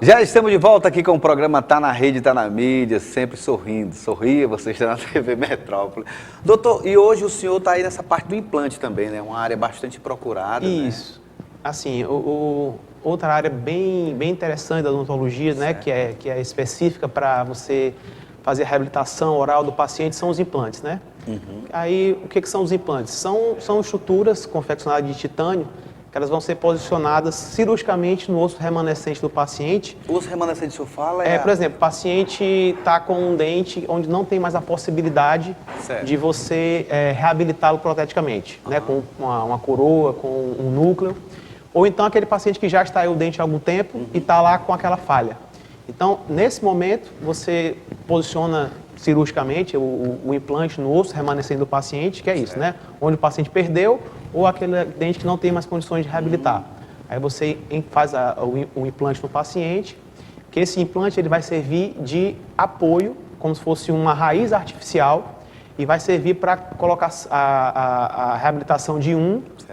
Já estamos de volta aqui com o programa Tá na Rede, Tá na Mídia, sempre sorrindo. Sorria, você está na TV Metrópole. Doutor, e hoje o senhor está aí nessa parte do implante também, né? Uma área bastante procurada. Isso. Né? Assim, outra área bem interessante da odontologia, né? Que é específica para você fazer a reabilitação oral do paciente, são os implantes, né? Aí, o que são os implantes? São estruturas confeccionadas de titânio, que elas vão ser posicionadas cirurgicamente no osso remanescente do paciente. O osso remanescente que o senhor fala por exemplo, o paciente está com um dente onde não tem mais a possibilidade de você reabilitá-lo proteticamente, né? Com uma coroa, com um núcleo. Ou então aquele paciente que já extraiu o dente há algum tempo e está lá com aquela falha. Então, nesse momento, você posiciona cirurgicamente o implante no osso remanescente do paciente, que é isso, né? Onde o paciente perdeu ou aquele dente que não tem mais condições de reabilitar. Aí você faz o implante no paciente, que esse implante ele vai servir de apoio, como se fosse uma raiz artificial, e vai servir para colocar a reabilitação de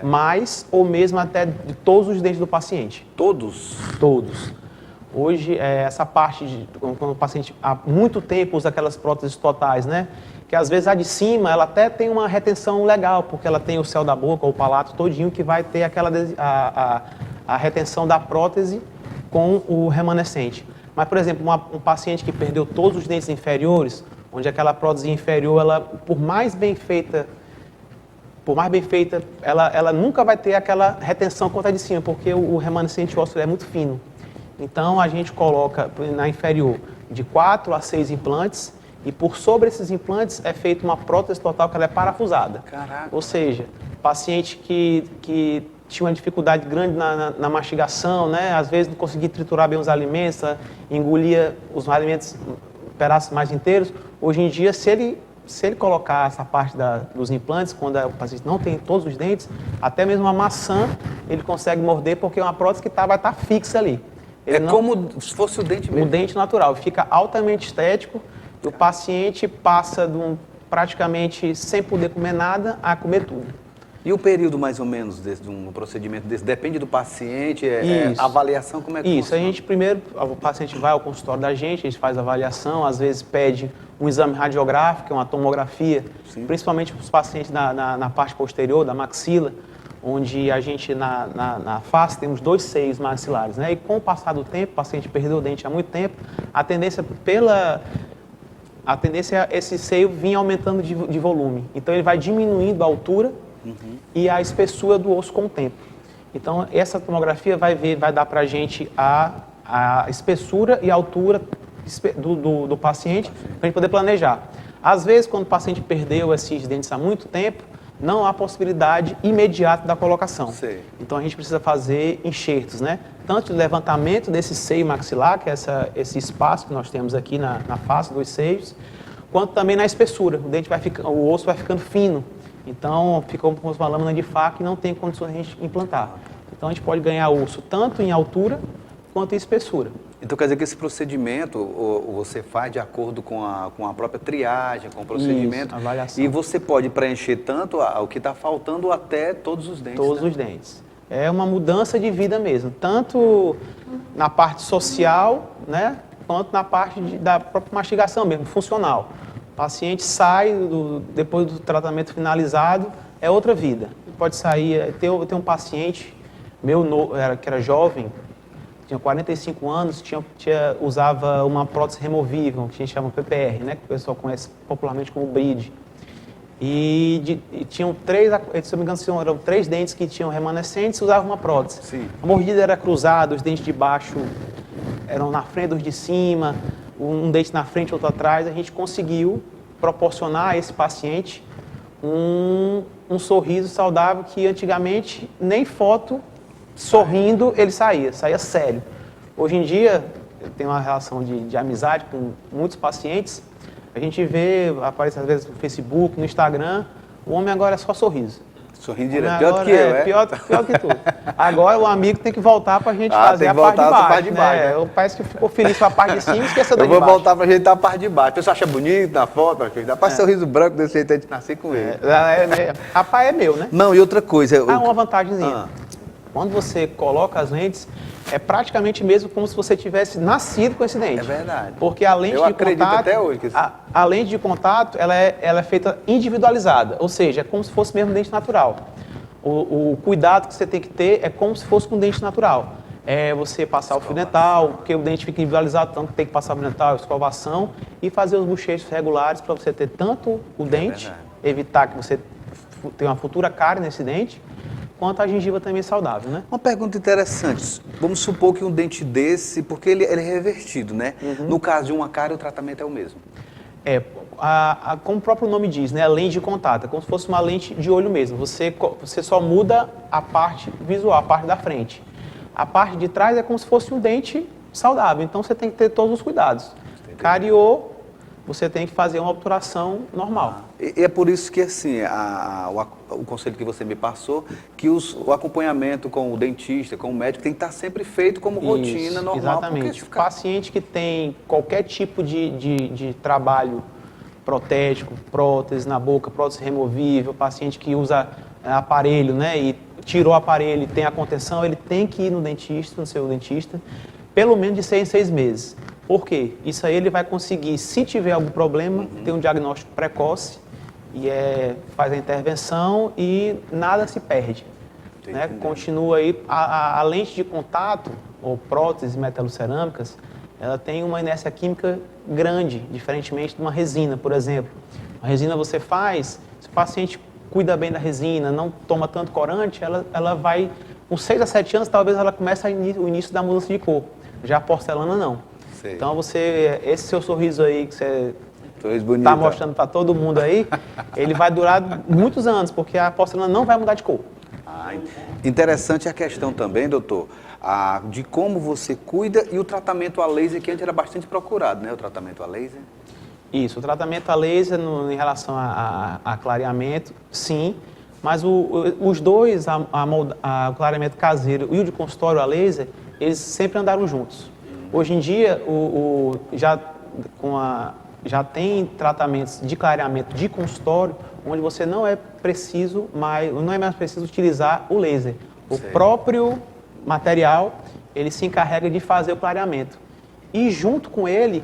mais ou mesmo até de todos os dentes do paciente. Todos? Todos. Hoje, essa parte, quando o paciente há muito tempo usa aquelas próteses totais, né? Que às vezes a de cima, ela até tem uma retenção legal, porque ela tem o céu da boca, o palato todinho, que vai ter a retenção da prótese com o remanescente. Mas, por exemplo, um paciente que perdeu todos os dentes inferiores, onde aquela prótese inferior, ela, por mais bem feita, ela nunca vai ter aquela retenção quanto a de cima, porque o remanescente ósseo é muito fino. Então, a gente coloca na inferior de 4 a 6 implantes e por sobre esses implantes é feita uma prótese total que ela é parafusada. Caraca. Ou seja, paciente que tinha uma dificuldade grande na mastigação, né? Às vezes não conseguia triturar bem os alimentos, engolia os alimentos pedaços mais inteiros. Hoje em dia, se ele colocar essa parte dos implantes, quando o paciente não tem todos os dentes, até mesmo uma maçã, ele consegue morder porque é uma prótese que vai estar fixa ali. Como se fosse o dente mesmo. O dente natural. Fica altamente estético e o paciente passa de praticamente sem poder comer nada a comer tudo. E o período mais ou menos de um procedimento desse? Depende do paciente, a avaliação, como é que funciona? A gente primeiro, o paciente vai ao consultório da gente, a gente faz a avaliação, às vezes pede um exame radiográfico, uma tomografia, principalmente para os pacientes na parte posterior, da maxila, onde a gente, na face, temos 2 seios maxilares, né? E com o passar do tempo, o paciente perdeu o dente há muito tempo, a tendência é esse seio vir aumentando de volume. Então, ele vai diminuindo a altura e a espessura do osso com o tempo. Então, essa tomografia vai dar para a gente a espessura e a altura do paciente, para a gente poder planejar. Às vezes, quando o paciente perdeu esses dentes há muito tempo, não há possibilidade imediata da colocação. Então, a gente precisa fazer enxertos, né? Tanto de levantamento desse seio maxilar, que é esse espaço que nós temos aqui na face dos seios, quanto também na espessura. O osso vai ficando fino. Então, fica como uma lâmina de faca e não tem condições de a gente implantar. Então, a gente pode ganhar osso tanto em altura quanto em espessura. Então, quer dizer que esse procedimento você faz de acordo com a própria triagem, com o procedimento. Isso, avaliação. E você pode preencher tanto o que está faltando até todos os dentes. Todos os dentes. É uma mudança de vida mesmo, tanto na parte social, né, quanto na parte da própria mastigação mesmo, funcional. O paciente sai, depois do tratamento finalizado, é outra vida. Pode sair, tem um paciente meu que era jovem, tinha 45 anos, usava uma prótese removível, que a gente chama PPR, né, que o pessoal conhece popularmente como BRID. E tinham 3, se eu não me engano, eram 3 dentes que tinham remanescentes e usavam uma prótese. Sim. A mordida era cruzada, os dentes de baixo eram na frente dos de cima, um dente na frente, outro atrás. A gente conseguiu proporcionar a esse paciente um sorriso saudável que antigamente nem foto sorrindo ele saía sério. Hoje em dia, eu tenho uma relação de amizade com muitos pacientes. A gente vê, aparece às vezes no Facebook, no Instagram, o homem agora é só sorriso. Sorrindo direto, pior do que eu, pior que tudo. Agora o amigo tem que voltar pra gente fazer a parte de baixo. Né? Parece que ficou feliz com a parte de cima e esqueceu da de baixo. Eu vou voltar pra gente dar a parte de baixo. O pessoal acha bonito na foto, rapaz, sorriso branco desse jeito, a gente nascer com ele. Rapaz, é meu, né? Não, e outra coisa... Uma vantagemzinha. Quando você coloca as lentes, é praticamente mesmo como se você tivesse nascido com esse dente. É verdade. Porque a lente de contato, até hoje que a lente de contato, ela é feita individualizada, ou seja, é como se fosse mesmo um dente natural. O cuidado que você tem que ter é como se fosse um dente natural. É você passar o fio dental, porque o dente fica individualizado, tanto que tem que passar o fio dental, escovação e fazer os bochechos regulares para você ter tanto o dente, evitar que você tenha uma futura cárie nesse dente, quanto a gengiva também é saudável, né? Uma pergunta interessante. Vamos supor que um dente desse, porque ele é revertido, né? No caso de uma cárie, o tratamento é o mesmo. Como o próprio nome diz, né? A lente de contato, é como se fosse uma lente de olho mesmo. Você só muda a parte visual, a parte da frente. A parte de trás é como se fosse um dente saudável, então você tem que ter todos os cuidados. Cariou, você tem que fazer uma obturação normal. E é por isso que, assim, o conselho que você me passou, que o acompanhamento com o dentista, com o médico, tem que estar sempre feito como rotina normal. Exatamente. Paciente que tem qualquer tipo de trabalho protético, prótese na boca, prótese removível, paciente que usa aparelho, né, e tirou o aparelho e tem a contenção, ele tem que ir no seu dentista, pelo menos de 6 em 6 meses. Por quê? Isso aí ele vai conseguir, se tiver algum problema, ter um diagnóstico precoce e faz a intervenção e nada se perde. Né? Continua aí, a lente de contato, ou próteses metalocerâmicas, ela tem uma inércia química grande, diferentemente de uma resina, por exemplo. A resina você faz, se o paciente cuida bem da resina, não toma tanto corante, ela vai, com 6 a 7 anos, talvez ela comece o início da mudança de cor. Já a porcelana, não. Sei. Então, esse seu sorriso aí, que você está mostrando para todo mundo aí, ele vai durar muitos anos, porque a porcelana não vai mudar de cor. Interessante a questão também, doutor, de como você cuida e o tratamento a laser, que antes era bastante procurado, né? O tratamento a laser. Isso, o tratamento a laser em relação a clareamento, sim, mas os dois, o clareamento caseiro e o de consultório a laser, eles sempre andaram juntos. Hoje em dia, já tem tratamentos de clareamento de consultório, onde você não é mais preciso utilizar o laser. O próprio material, ele se encarrega de fazer o clareamento. E junto com ele,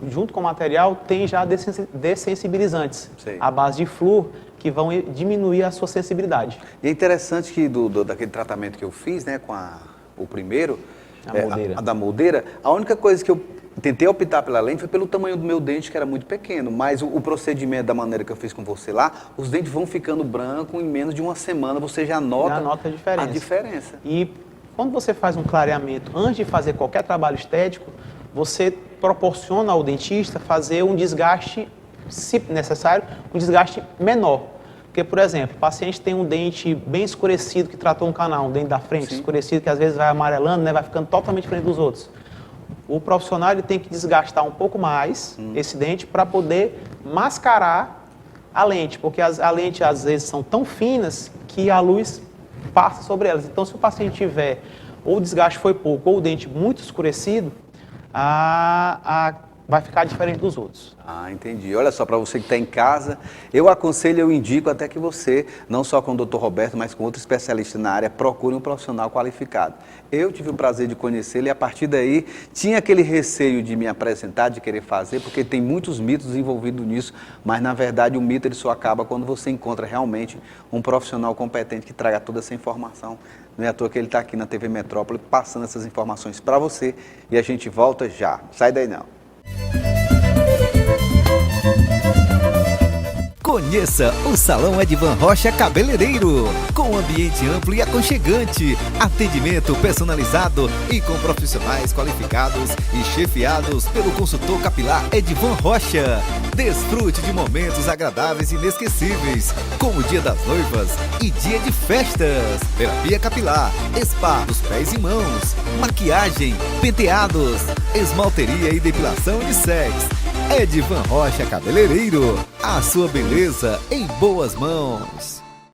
junto com o material, tem já dessensibilizantes, à base de flúor, que vão diminuir a sua sensibilidade. E é interessante que daquele tratamento que eu fiz, né, com o primeiro, a da moldeira, a única coisa que eu tentei optar pela lente foi pelo tamanho do meu dente, que era muito pequeno, mas o procedimento da maneira que eu fiz com você lá, os dentes vão ficando brancos, em menos de uma semana você já nota a diferença. E quando você faz um clareamento, antes de fazer qualquer trabalho estético, você proporciona ao dentista fazer um desgaste, se necessário, um desgaste menor. Porque, por exemplo, o paciente tem um dente bem escurecido que tratou um canal, um dente da frente escurecido, que às vezes vai amarelando, né, vai ficando totalmente diferente dos outros. O profissional ele tem que desgastar um pouco mais esse dente para poder mascarar a lente, porque a lente às vezes são tão finas que a luz passa sobre elas. Então, se o paciente tiver, ou o desgaste foi pouco, ou o dente muito escurecido, vai ficar diferente dos outros. Entendi. Olha só, para você que está em casa, eu aconselho, eu indico até que você, não só com o Dr. Roberto, mas com outro especialista na área, procure um profissional qualificado. Eu tive o prazer de conhecê-lo e a partir daí tinha aquele receio de me apresentar, de querer fazer, porque tem muitos mitos envolvidos nisso, mas na verdade o mito ele só acaba quando você encontra realmente um profissional competente que traga toda essa informação. Não é à toa que ele está aqui na TV Metrópole passando essas informações para você e a gente volta já. Sai daí não. Conheça o Salão Edvan Rocha Cabeleireiro, com um ambiente amplo e aconchegante, atendimento personalizado e com profissionais qualificados e chefiados pelo consultor capilar Edvan Rocha. Desfrute de momentos agradáveis e inesquecíveis, como o Dia das Noivas e Dia de Festas. Terapia capilar, spa dos pés e mãos, maquiagem, penteados, esmalteria e depilação unissex. Edvan Rocha Cabeleireiro, a sua beleza em boas mãos.